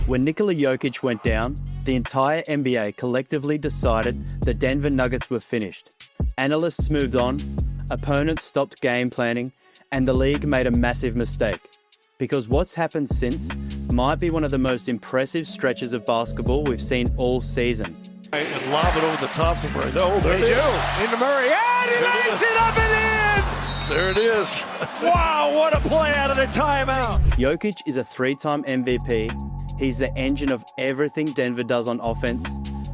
When Nikola Jokic went down, the entire NBA collectively decided the Denver Nuggets were finished. Analysts moved on, opponents stopped game planning, and the league made a massive mistake. Because what's happened since might be one of the most impressive stretches of basketball we've seen all season. And lob it over the top to Murray. Oh, there They it do. is. Into Murray. And he lays it up and There it is. in! Wow, what a play out of the timeout. Jokic is a three-time MVP. He's the engine of everything Denver does on offense.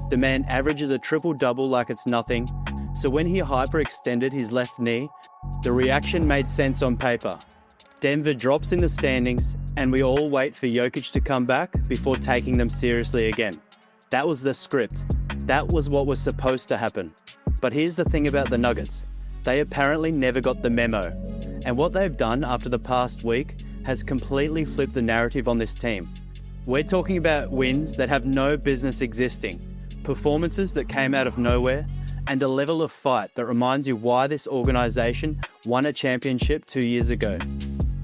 The man averages a triple-double like it's nothing. So when he hyperextended his left knee, the reaction made sense on paper. Denver drops in the standings, and we all wait for Jokic to come back before taking them seriously again. That was the script. That was what was supposed to happen. But here's the thing about the Nuggets. They apparently never got the memo. And what they've done after the past week has completely flipped the narrative on this team. We're talking about wins that have no business existing, performances that came out of nowhere, and a level of fight that reminds you why this organization won a championship 2 years ago.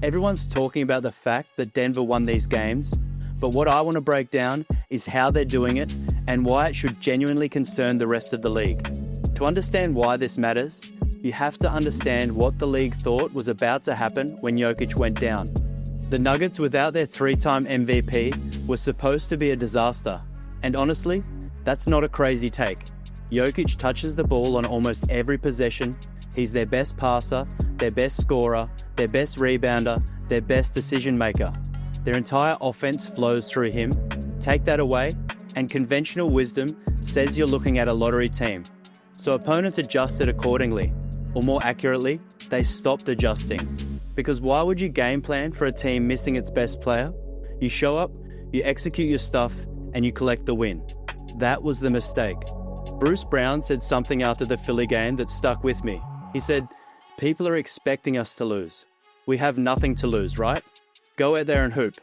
Everyone's talking about the fact that Denver won these games, but what I want to break down is how they're doing it and why it should genuinely concern the rest of the league. To understand why this matters, you have to understand what the league thought was about to happen when Jokic went down. The Nuggets without their three-time MVP was supposed to be a disaster, and honestly, that's not a crazy take. Jokic touches the ball on almost every possession. He's their best passer, their best scorer, their best rebounder, their best decision maker. Their entire offense flows through him. Take that away, and conventional wisdom says you're looking at a lottery team. So opponents adjusted accordingly, or more accurately, they stopped adjusting. Because why would you game plan for a team missing its best player? You show up, you execute your stuff, and you collect the win. That was the mistake. Bruce Brown said something after the Philly game that stuck with me. He said, "People are expecting us to lose. We have nothing to lose, right? Go out there and hoop."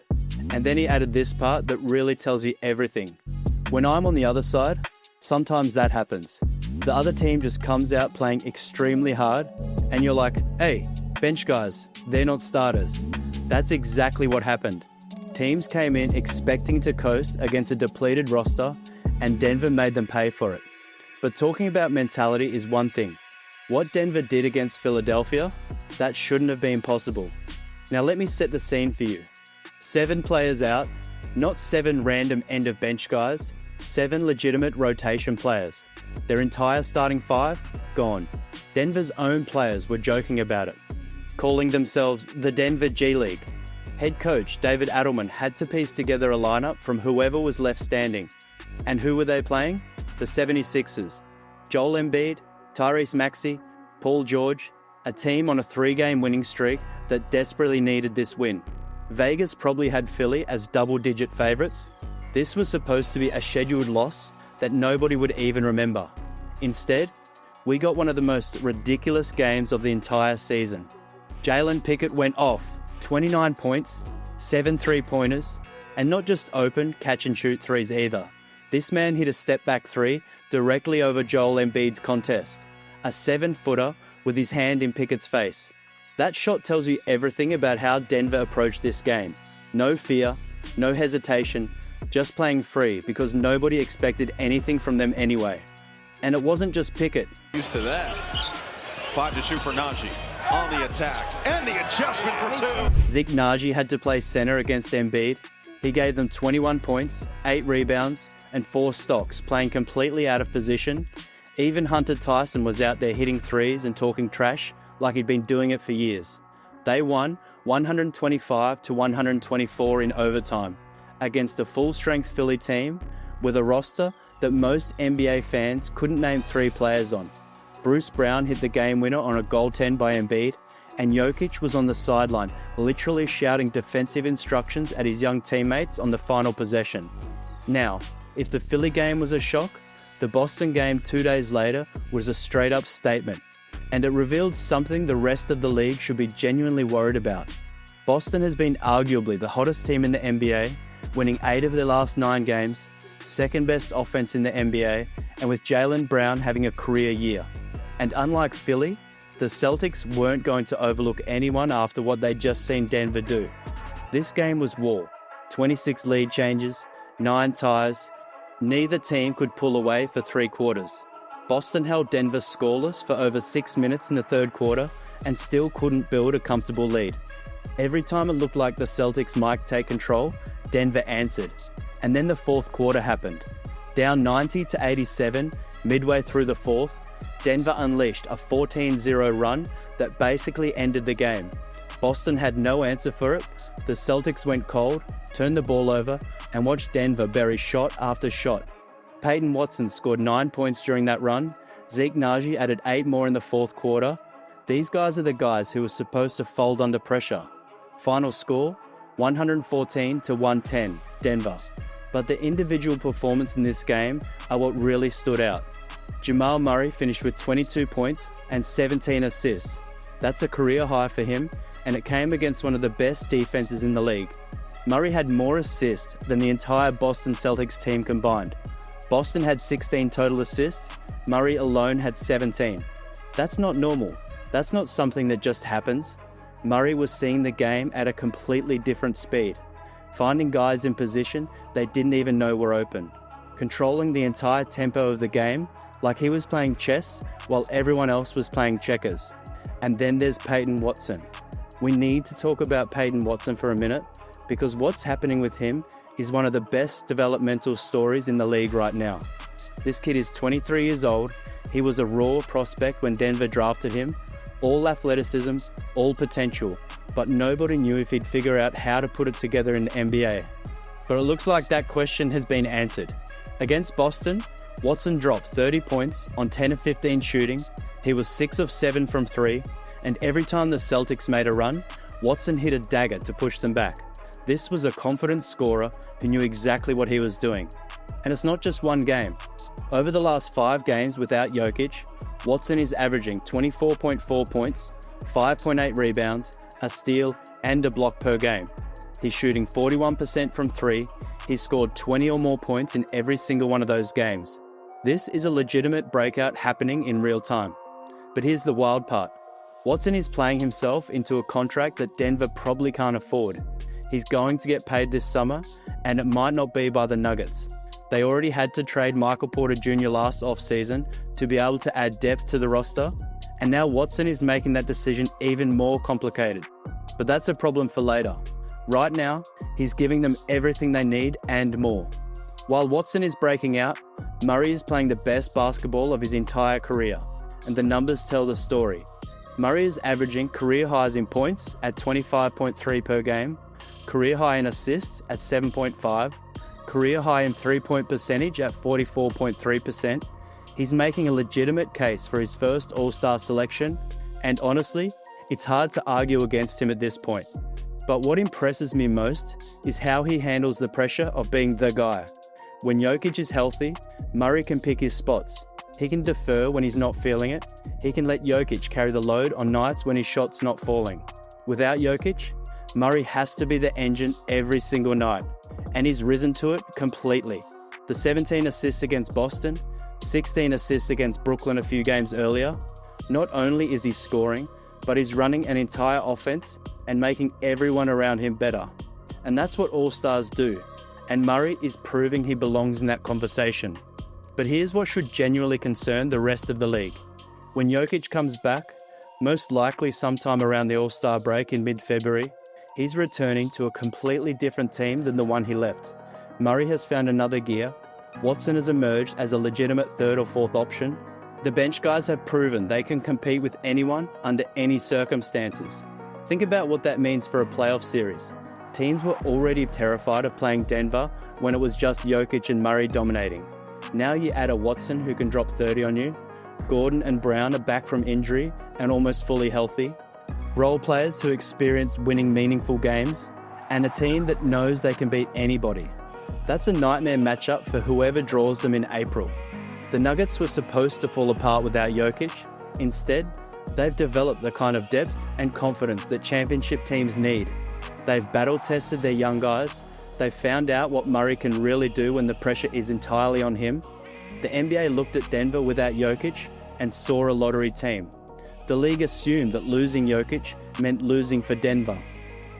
And then he added this part that really tells you everything. When I'm on the other side, sometimes that happens. The other team just comes out playing extremely hard, and you're like, "Hey, bench guys, they're not starters." That's exactly what happened. Teams came in expecting to coast against a depleted roster, and Denver made them pay for it. But talking about mentality is one thing. What Denver did against Philadelphia, that shouldn't have been possible. Now let me set the scene for you. 7 players out, not 7 random end of bench guys, 7 legitimate rotation players. Their entire starting 5, gone. Denver's own players were joking about it, calling themselves the Denver G League. Head coach David Adelman had to piece together a lineup from whoever was left standing. And who were they playing? The 76ers. Joel Embiid, Tyrese Maxey, Paul George, a team on a 3-game winning streak that desperately needed this win. Vegas probably had Philly as double-digit favourites. This was supposed to be a scheduled loss that nobody would even remember. Instead, we got one of the most ridiculous games of the entire season. Jalen Pickett went off, 29 points, 7 3-pointers, and not just open catch-and-shoot threes either. This man hit a step-back 3 directly over Joel Embiid's contest, a 7-footer with his hand in Pickett's face. That shot tells you everything about how Denver approached this game. No fear, no hesitation, just playing free because nobody expected anything from them anyway. And it wasn't just Pickett. Used to that. 5 to shoot for Najee on the attack, and the adjustment for 2. Zeke Naji had to play center against Embiid. He gave them 21 points, 8 rebounds, and 4 stocks, playing completely out of position. Even Hunter Tyson was out there hitting threes and talking trash like he'd been doing it for years. They won 125 to 124 in overtime against a full-strength Philly team with a roster that most NBA fans couldn't name 3 players on. Bruce Brown hit the game winner on a goaltend by Embiid, and Jokic was on the sideline, literally shouting defensive instructions at his young teammates on the final possession. Now, if the Philly game was a shock, the Boston game 2 days later was a straight-up statement, and it revealed something the rest of the league should be genuinely worried about. Boston has been arguably the hottest team in the NBA, winning 8 of their last 9 games, second best offense in the NBA, and with Jaylen Brown having a career year. And unlike Philly, the Celtics weren't going to overlook anyone after what they'd just seen Denver do. This game was war. 26 lead changes, 9 ties. Neither team could pull away for 3 quarters. Boston held Denver scoreless for over 6 minutes in the third quarter and still couldn't build a comfortable lead. Every time it looked like the Celtics might take control, Denver answered. And then the fourth quarter happened. Down 90-87, midway through the fourth, Denver unleashed a 14-0 run that basically ended the game. Boston had no answer for it. The Celtics went cold, turned the ball over, and watched Denver bury shot after shot. Peyton Watson scored 9 points during that run. Zeke Naji added 8 more in the fourth quarter. These guys are the guys who were supposed to fold under pressure. Final score, 114-110, Denver. But the individual performance in this game are what really stood out. Jamal Murray finished with 22 points and 17 assists. That's a career high for him, and it came against one of the best defenses in the league. Murray had more assists than the entire Boston Celtics team combined. Boston had 16 total assists, Murray alone had 17. That's not normal. That's not something that just happens. Murray was seeing the game at a completely different speed, finding guys in position they didn't even know were open, controlling the entire tempo of the game like he was playing chess while everyone else was playing checkers. And then there's Peyton Watson. We need to talk about Peyton Watson for a minute, because what's happening with him is one of the best developmental stories in the league right now. This kid is 23 years old. He was a raw prospect when Denver drafted him, all athleticism, all potential, but nobody knew if he'd figure out how to put it together in the NBA. But it looks like that question has been answered. Against Boston, Watson dropped 30 points on 10 of 15 shooting. He was 6 of 7 from 3, and every time the Celtics made a run, Watson hit a dagger to push them back. This was a confident scorer who knew exactly what he was doing. And it's not just one game. Over the last 5 games without Jokic, Watson is averaging 24.4 points, 5.8 rebounds, a steal, and a block per game. He's shooting 41% from 3. He's scored 20 or more points in every single one of those games. This is a legitimate breakout happening in real time. But here's the wild part. Watson is playing himself into a contract that Denver probably can't afford. He's going to get paid this summer, and it might not be by the Nuggets. They already had to trade Michael Porter Jr. last offseason to be able to add depth to the roster, and now Watson is making that decision even more complicated. But that's a problem for later. Right now, he's giving them everything they need and more. While Watson is breaking out, Murray is playing the best basketball of his entire career, and the numbers tell the story. Murray is averaging career highs in points at 25.3 per game, career high in assists at 7.5, career high in three-point percentage at 44.3%. He's making a legitimate case for his first All-Star selection, and honestly, it's hard to argue against him at this point. But what impresses me most is how he handles the pressure of being the guy. When Jokic is healthy, Murray can pick his spots. He can defer when he's not feeling it. He can let Jokic carry the load on nights when his shot's not falling. Without Jokic, Murray has to be the engine every single night, and he's risen to it completely. The 17 assists against Boston, 16 assists against Brooklyn a few games earlier. Not only is he scoring, but he's running an entire offense and making everyone around him better. And that's what all-stars do. And Murray is proving he belongs in that conversation. But here's what should genuinely concern the rest of the league. When Jokic comes back, most likely sometime around the All-Star break in mid-February, he's returning to a completely different team than the one he left. Murray has found another gear. Watson has emerged as a legitimate third or fourth option. The bench guys have proven they can compete with anyone under any circumstances. Think about what that means for a playoff series. Teams were already terrified of playing Denver when it was just Jokic and Murray dominating. Now you add a Watson who can drop 30 on you. Gordon and Brown are back from injury and almost fully healthy. Role players who experienced winning meaningful games. And a team that knows they can beat anybody. That's a nightmare matchup for whoever draws them in April. The Nuggets were supposed to fall apart without Jokic. Instead, they've developed the kind of depth and confidence that championship teams need. They've battle-tested their young guys. They've found out what Murray can really do when the pressure is entirely on him. The NBA looked at Denver without Jokic and saw a lottery team. The league assumed that losing Jokic meant losing for Denver.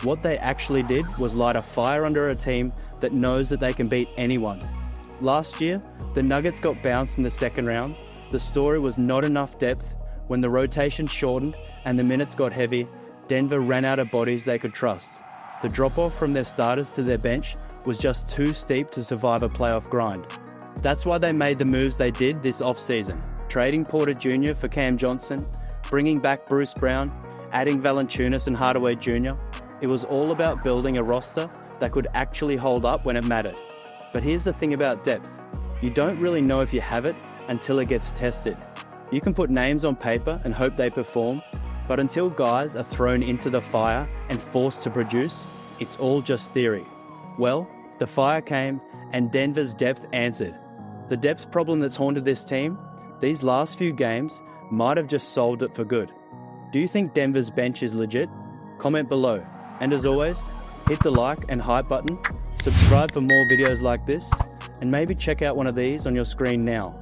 What they actually did was light a fire under a team that knows that they can beat anyone. Last year, the Nuggets got bounced in the second round. The story was not enough depth. When the rotation shortened and the minutes got heavy, Denver ran out of bodies they could trust. The drop-off from their starters to their bench was just too steep to survive a playoff grind. That's why they made the moves they did this offseason, trading Porter Jr. for Cam Johnson, bringing back Bruce Brown, adding Valanciunas and Hardaway Jr. It was all about building a roster that could actually hold up when it mattered. But here's the thing about depth. You don't really know if you have it until it gets tested. You can put names on paper and hope they perform, but until guys are thrown into the fire and forced to produce, it's all just theory. Well, the fire came and Denver's depth answered. The depth problem that's haunted this team, these last few games might have just solved it for good. Do you think Denver's bench is legit? Comment below. And as always, hit the like and hype button, subscribe for more videos like this, and maybe check out one of these on your screen now.